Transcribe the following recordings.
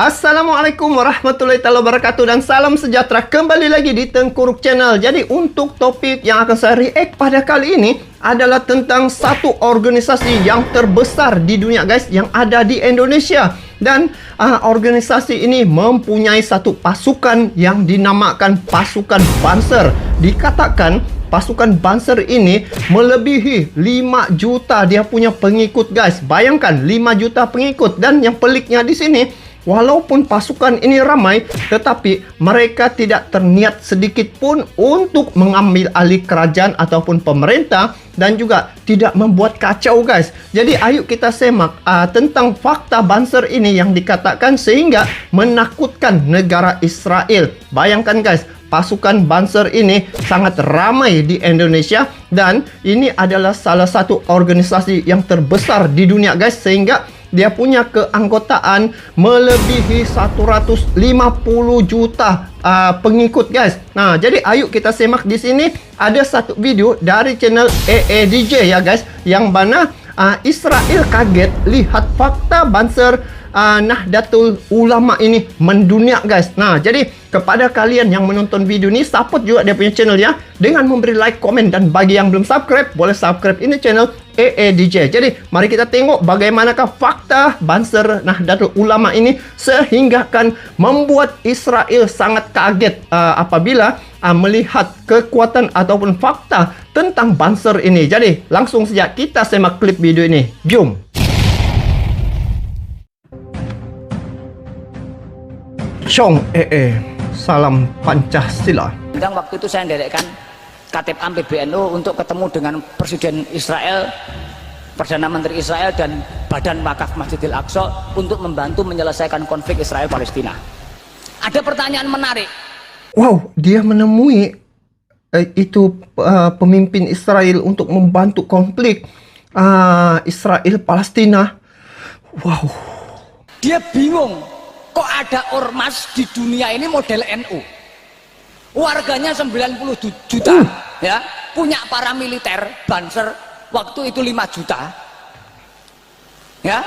Assalamualaikum warahmatullahi wabarakatuh dan salam sejahtera kembali lagi di Tengku Ruk Channel. Jadi untuk topik yang akan saya react pada kali ini adalah tentang satu organisasi yang terbesar di dunia guys, yang ada di Indonesia. Dan organisasi ini mempunyai satu pasukan yang dinamakan pasukan Banser. Dikatakan pasukan Banser ini melebihi 5 juta dia punya pengikut guys. Bayangkan 5 juta pengikut. Dan yang peliknya di sini, walaupun pasukan ini ramai, tetapi mereka tidak terniat sedikit pun untuk mengambil alih kerajaan ataupun pemerintah dan juga tidak membuat kacau guys. Jadi ayo kita semak tentang fakta Banser ini yang dikatakan sehingga menakutkan negara Israel. Bayangkan guys, pasukan Banser ini sangat ramai di Indonesia dan ini adalah salah satu organisasi yang terbesar di dunia guys, sehingga dia punya keanggotaan melebihi 150 juta pengikut guys. Nah, jadi ayo kita semak di sini ada satu video dari channel EEDJ ya guys, yang mana Israel kaget lihat fakta Banser Nahdlatul Ulama ini mendunia guys. Nah, jadi kepada kalian yang menonton video ini, support juga dia punya channel ya dengan memberi like, komen, dan bagi yang belum subscribe boleh subscribe ini channel EEDJ. Jadi mari kita tengok bagaimanakah fakta Banser Nahdlatul Ulama ini sehingga kan membuat Israel sangat kaget apabila melihat kekuatan ataupun fakta tentang Banser ini. Jadi langsung saja kita semak klip video ini. Jom. Chong salam Pancasila. Dan waktu itu saya menderekkan Katib Am PBNU untuk ketemu dengan Presiden Israel, Perdana Menteri Israel, dan Badan Wakaf Masjidil Aqsa untuk membantu menyelesaikan konflik Israel-Palestina. Ada pertanyaan menarik. Wow, dia menemui pemimpin Israel untuk membantu konflik Israel-Palestina. Wow. Dia bingung, kok ada ormas di dunia ini model NU. Warganya 90 juta, ya, punya paramiliter Banser waktu itu 5 juta, ya,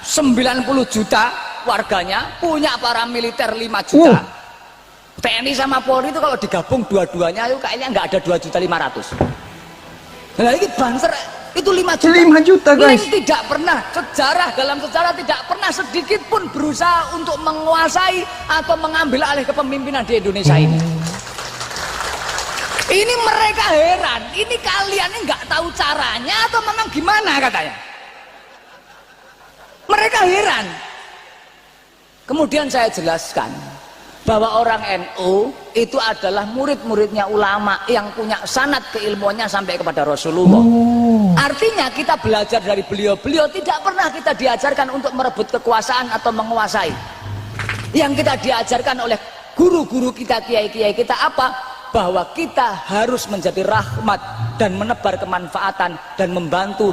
90 juta warganya punya paramiliter 5 juta. TNI sama Polri itu kalau digabung dua-duanya itu kayaknya nggak ada 2.500.000. Nah, ini Banser itu 5 juta. 5 juta guys. Ini tidak pernah dalam sejarah tidak pernah sedikit pun berusaha untuk menguasai atau mengambil alih kepemimpinan di Indonesia ini. Ini mereka heran, ini kalian ini nggak tahu caranya atau memang gimana katanya. Mereka heran. Kemudian saya jelaskan bahwa orang NU itu adalah murid-muridnya ulama yang punya sanad keilmuannya sampai kepada Rasulullah. Artinya kita belajar dari beliau-beliau, tidak pernah kita diajarkan untuk merebut kekuasaan atau menguasai. Yang kita diajarkan oleh guru-guru kita, kiai-kiai kita apa? Bahwa kita harus menjadi rahmat dan menebar kemanfaatan dan membantu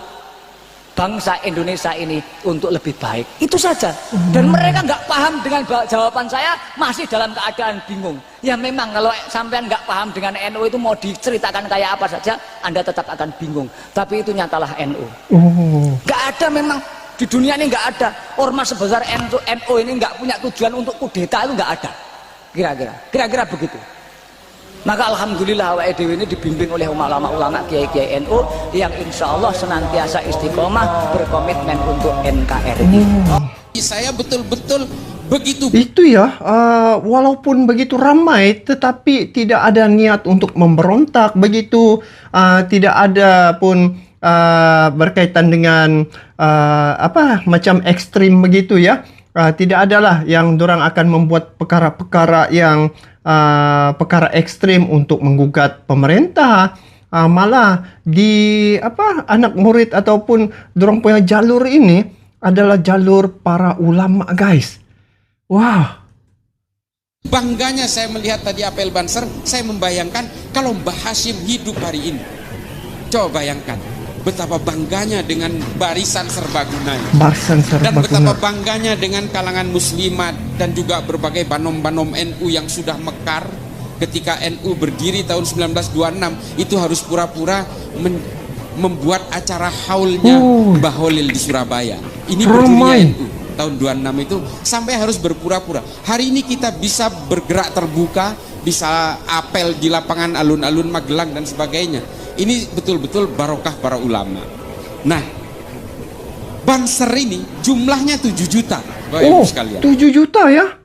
bangsa Indonesia ini untuk lebih baik. Itu saja. Dan mereka nggak paham dengan jawaban saya, masih dalam keadaan bingung. Ya memang kalau sampean nggak paham dengan NU itu mau diceritakan kayak apa saja, Anda tetap akan bingung. Tapi itu nyatalah NU. Nggak ada memang di dunia ini, nggak ada ormas sebesar NU ini nggak punya tujuan untuk kudeta, itu nggak ada. Kira-kira begitu. Maka alhamdulillah awake dhewe ini dibimbing oleh ulama-ulama kiai-kiai NU yang insya Allah senantiasa istiqomah berkomitmen untuk NKRI. Saya betul-betul begitu. Itu ya, walaupun begitu ramai tetapi tidak ada niat untuk memberontak begitu, tidak ada pun berkaitan dengan macam ekstrim begitu ya. Tidak adalah yang dorang akan membuat perkara-perkara yang perkara ekstrim untuk menggugat pemerintah. Malah di anak murid ataupun dorang punya jalur ini adalah jalur para ulama guys. Wah. Bangganya saya melihat tadi apel Banser, saya membayangkan kalau Mbah Hashim hidup hari ini. Coba bayangkan betapa bangganya dengan barisan serbaguna dan betapa bangganya dengan kalangan muslimat dan juga berbagai banom-banom NU yang sudah mekar ketika NU berdiri tahun 1926 itu harus pura-pura membuat acara haulnya Mbah Holil di Surabaya. Ini berdirinya NU. tahun 26 itu sampai harus berpura-pura. Hari ini kita bisa bergerak terbuka, bisa apel di lapangan alun-alun Magelang dan sebagainya. Ini betul-betul barokah para ulama. Nah, Banser ini jumlahnya 7 juta Bapak Ibu sekalian. 7 juta ya?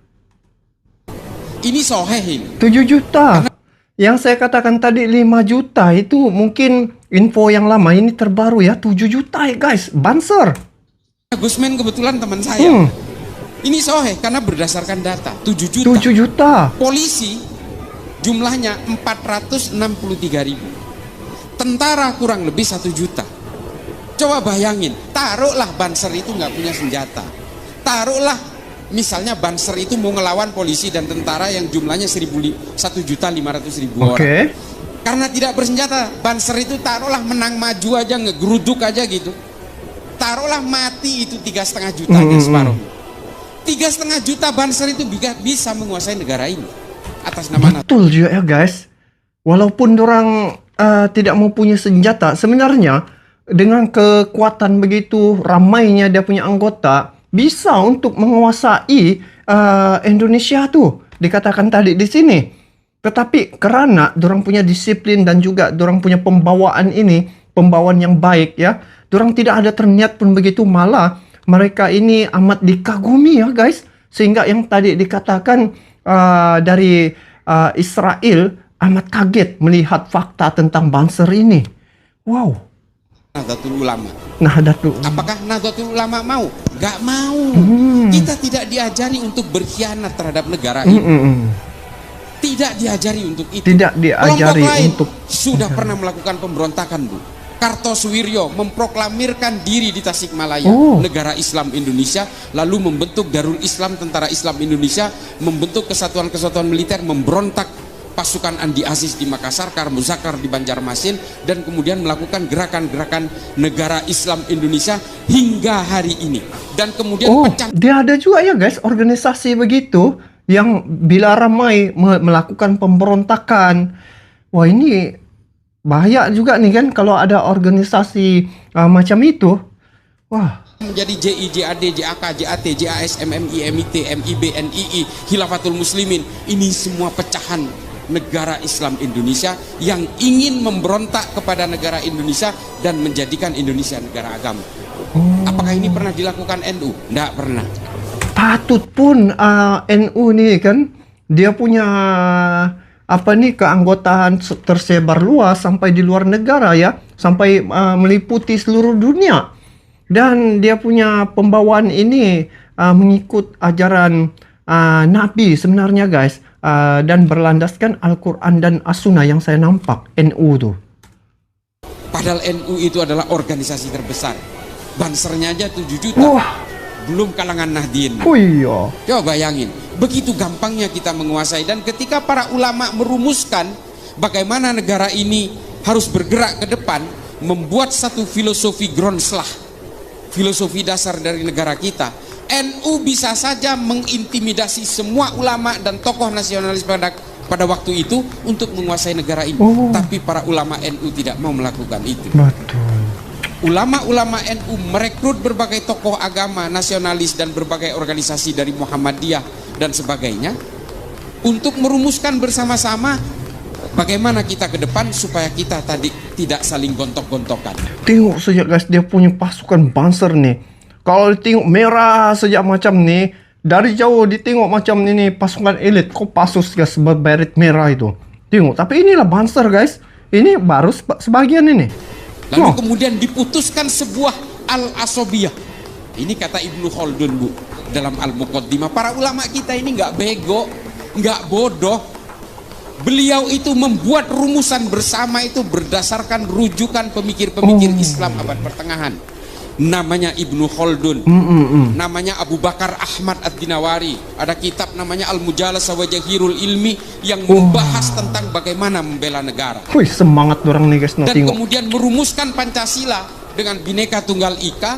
Ini soheh ini. 7 juta. Yang saya katakan tadi 5 juta itu mungkin info yang lama, ini terbaru ya. 7 juta ya guys, Banser. Gusmen kebetulan teman saya. Ini soheh karena berdasarkan data 7 juta. 7 juta. Polisi jumlahnya 463.000. Tentara kurang lebih 1 juta. Coba bayangin, taruhlah Banser itu nggak punya senjata. Taruhlah misalnya Banser itu mau ngelawan polisi dan tentara yang jumlahnya 1.500.000 orang. Karena tidak bersenjata, Banser itu taruhlah menang maju aja, ngegeruduk aja gitu. Taruhlah mati itu 3,5 juta separuh. 3,5 juta Banser itu bisa menguasai negara ini atas nama. Betul juga ya guys. Walaupun orang tidak mau punya senjata, sebenarnya dengan kekuatan begitu ramainya dia punya anggota, bisa untuk menguasai Indonesia tuh, dikatakan tadi di sini. Tetapi karena dorang punya disiplin dan juga dorang punya pembawaan ini, pembawaan yang baik ya, dorang tidak ada terniat pun begitu, malah mereka ini amat dikagumi ya guys. Sehingga yang tadi dikatakan dari Israel amat kaget melihat fakta tentang Banser ini. Wow. Nahdlatul Ulama. Apakah Nahdlatul Ulama mau? Gak mau. Kita tidak diajari untuk berkhianat terhadap negara ini. Tidak diajari untuk itu. Tidak diajari Kelompok lain untuk sudah pernah melakukan pemberontakan, Bu. Kartosuwiryo memproklamirkan diri di Tasikmalaya, negara Islam Indonesia, lalu membentuk Darul Islam, Tentara Islam Indonesia, membentuk kesatuan-kesatuan militer, memberontak pasukan Andi Aziz di Makassar, Karmuzakar di Banjarmasin, dan kemudian melakukan gerakan-gerakan negara Islam Indonesia hingga hari ini. Dan kemudian dia ada juga ya guys organisasi begitu yang bila ramai melakukan pemberontakan. Wah, ini bahaya juga nih kan kalau ada organisasi macam itu. Wah. Menjadi JI, JAD, JAK, JAT, JAS, MMI, MIT, MIB, NII, Khilafatul Muslimin. Ini semua pecahan negara Islam Indonesia yang ingin memberontak kepada negara Indonesia dan menjadikan Indonesia negara agama. Apakah ini pernah dilakukan NU? Tidak pernah. Patut pun NU nih kan, dia punya keanggotaan tersebar luas sampai di luar negara ya, sampai meliputi seluruh dunia. Dan dia punya pembawaan ini mengikut ajaran Nabi sebenarnya guys, dan berlandaskan Al-Quran dan As-Sunnah yang saya nampak NU tuh. Padahal NU itu adalah organisasi terbesar. Bansernya aja 7 juta. Belum kalangan Nahdien. Iya. Coba bayangin, begitu gampangnya kita menguasai. Dan ketika para ulama merumuskan bagaimana negara ini harus bergerak ke depan, membuat satu filosofi Gronslah, filosofi dasar dari negara kita, NU bisa saja mengintimidasi semua ulama dan tokoh nasionalis pada waktu itu untuk menguasai negara ini. Tapi para ulama NU tidak mau melakukan itu. Betul. Ulama-ulama NU merekrut berbagai tokoh agama nasionalis dan berbagai organisasi dari Muhammadiyah dan sebagainya untuk merumuskan bersama-sama bagaimana kita ke depan supaya kita tadi tidak saling gontok-gontokan. Tengok saja guys, dia punya pasukan Banser nih. Kalau ditengok merah saja macam ni, dari jauh ditengok macam ini pasukan elit, kok pasus guys berberet merah itu. Tengok, tapi inilah Banser guys. Ini baru sebagian ini. Lalu kemudian diputuskan sebuah al-asobiyah. Ini kata Ibnu Khaldun, Bu, dalam Al-Muqaddimah. Para ulama kita ini nggak bego, nggak bodoh. Beliau itu membuat rumusan bersama itu berdasarkan rujukan pemikir-pemikir Islam abad pertengahan. Namanya Ibnu Khaldun, namanya Abu Bakar Ahmad Ad-Dinawari. Ada kitab namanya Al-Mujalasah wa Jahirul Ilmi yang membahas tentang bagaimana membela negara. Wih, semangat orang nih guys. Dan tengok. kemudian merumuskan Pancasila dengan Bhinneka Tunggal Ika,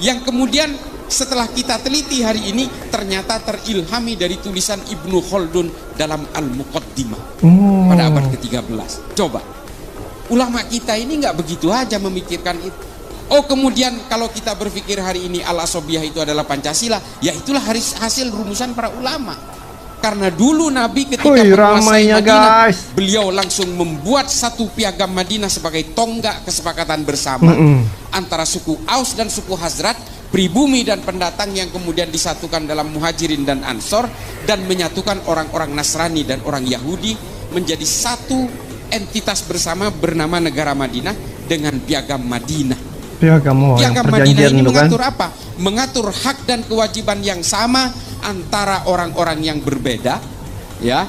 yang kemudian setelah kita teliti hari ini ternyata terilhami dari tulisan Ibnu Khaldun dalam Al-Muqaddimah pada abad ke-13. Coba, ulama kita ini nggak begitu aja memikirkan itu. Oh kemudian kalau kita berpikir hari ini al-asobiyah itu adalah Pancasila, ya itulah hasil rumusan para ulama. Karena dulu Nabi ketika menguasai Madinah, guys, beliau langsung membuat satu piagam Madinah sebagai tonggak kesepakatan bersama antara suku Aus dan suku Hazrat, pribumi dan pendatang, yang kemudian disatukan dalam Muhajirin dan Ansor, dan menyatukan orang-orang Nasrani dan orang Yahudi menjadi satu entitas bersama bernama negara Madinah dengan piagam Madinah. Piagam Madinah ini mengatur apa? Mengatur hak dan kewajiban yang sama antara orang-orang yang berbeda, ya.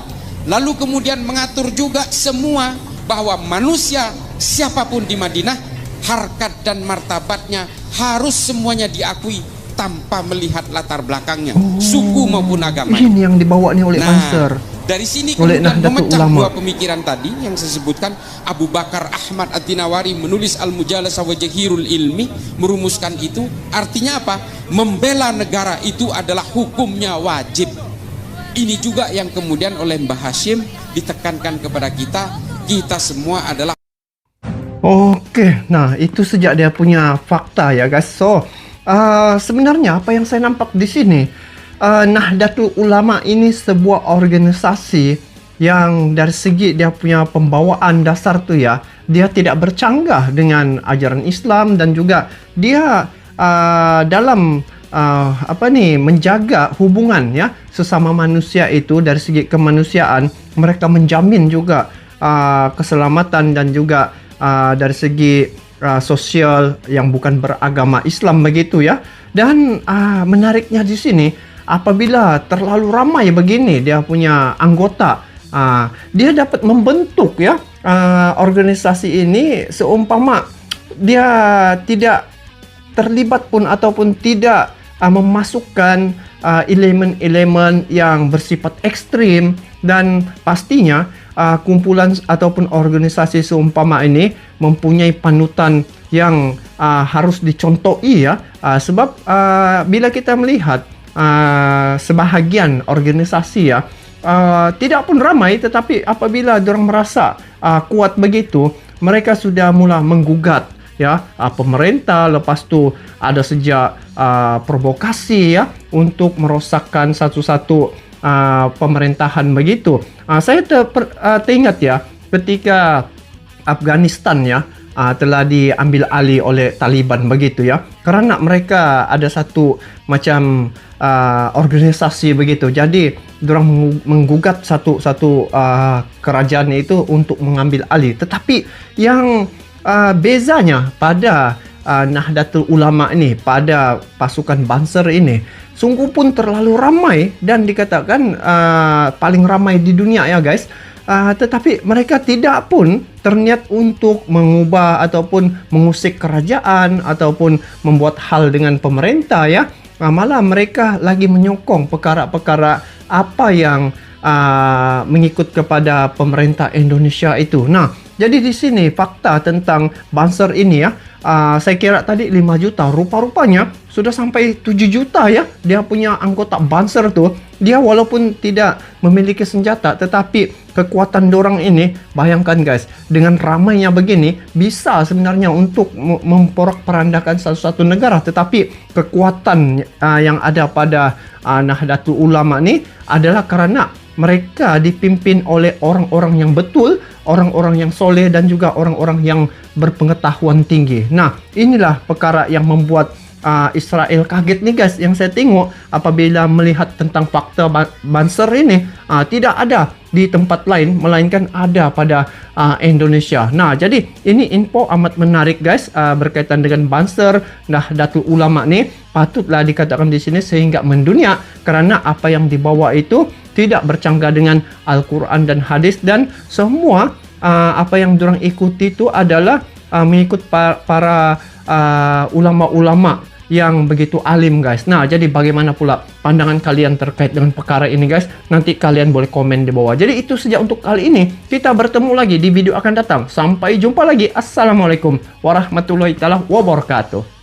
Lalu kemudian mengatur juga semua bahwa manusia siapapun di Madinah, harkat dan martabatnya harus semuanya diakui tanpa melihat latar belakangnya, suku maupun agama. Ini yang dibawa nih oleh Banser. Dari sini kemudian memecah dua pemikiran tadi yang saya sebutkan. Abu Bakar Ahmad At-Tinawari menulis Al-Mujalasah wa Jahirul Ilmi, merumuskan itu. Artinya apa? Membela negara itu adalah hukumnya wajib. Ini juga yang kemudian oleh Mbah Hashim ditekankan kepada kita semua adalah. Oke, nah itu sejak dia punya fakta ya guys. So sebenarnya apa yang saya nampak di sini, Nahdlatul Ulama ini sebuah organisasi yang dari segi dia punya pembawaan dasar tuh ya, dia tidak bercanggah dengan ajaran Islam, dan juga dia dalam menjaga hubungan ya sesama manusia itu dari segi kemanusiaan. Mereka menjamin juga keselamatan dan juga dari segi sosial yang bukan beragama Islam begitu ya. Dan menariknya di sini, apabila terlalu ramai begini dia punya anggota, dia dapat membentuk ya organisasi ini seumpama dia tidak terlibat pun ataupun tidak memasukkan elemen-elemen yang bersifat ekstrim. Dan pastinya kumpulan ataupun organisasi seumpama ini mempunyai panutan yang harus dicontohi ya, sebab bila kita melihat sebahagian organisasi ya, tidak pun ramai, tetapi apabila diorang merasa kuat begitu, mereka sudah mula menggugat ya pemerintah. Lepas tu ada sejak provokasi ya untuk merosakkan satu-satu pemerintahan begitu. Saya teringat ya ketika Afghanistan ya telah diambil alih oleh Taliban begitu ya, kerana mereka ada satu macam organisasi begitu. Jadi diorang menggugat satu kerajaan itu untuk mengambil alih. Tetapi yang bezanya pada Nahdlatul Ulama ini, pada pasukan Banser ini, sungguh pun terlalu ramai dan dikatakan paling ramai di dunia ya guys. Tetapi mereka tidak pun terniat untuk mengubah ataupun mengusik kerajaan ataupun membuat hal dengan pemerintah ya. Malah mereka lagi menyokong perkara-perkara apa yang mengikut kepada pemerintah Indonesia itu. Nah, jadi di sini fakta tentang Banser ini ya, saya kira tadi 5 juta, rupa-rupanya sudah sampai 7 juta ya dia punya anggota Banser tuh. Dia walaupun tidak memiliki senjata, tetapi kekuatan dorang ini, bayangkan guys, dengan ramainya begini bisa sebenarnya untuk memporak-perandakan satu-satu negara. Tetapi kekuatan yang ada pada Nahdlatul Ulama ini adalah karena mereka dipimpin oleh orang-orang yang betul, orang-orang yang soleh, dan juga orang-orang yang berpengetahuan tinggi. Nah, inilah perkara yang membuat Israel kaget nih guys, yang saya tengok apabila melihat tentang fakta Banser ini tidak ada di tempat lain, melainkan ada pada Indonesia. Nah, jadi ini info amat menarik guys berkaitan dengan Banser Nahdlatul Ulama nih, patutlah dikatakan di sini sehingga mendunia, karena apa yang dibawa itu tidak bercanggah dengan Al-Quran dan hadis, dan semua apa yang diorang ikuti itu adalah mengikut para ulama-ulama yang begitu alim guys. Nah, jadi bagaimana pula pandangan kalian terkait dengan perkara ini guys? Nanti kalian boleh komen di bawah. Jadi itu saja untuk kali ini. Kita bertemu lagi di video akan datang. Sampai jumpa lagi. Assalamualaikum warahmatullahi wabarakatuh.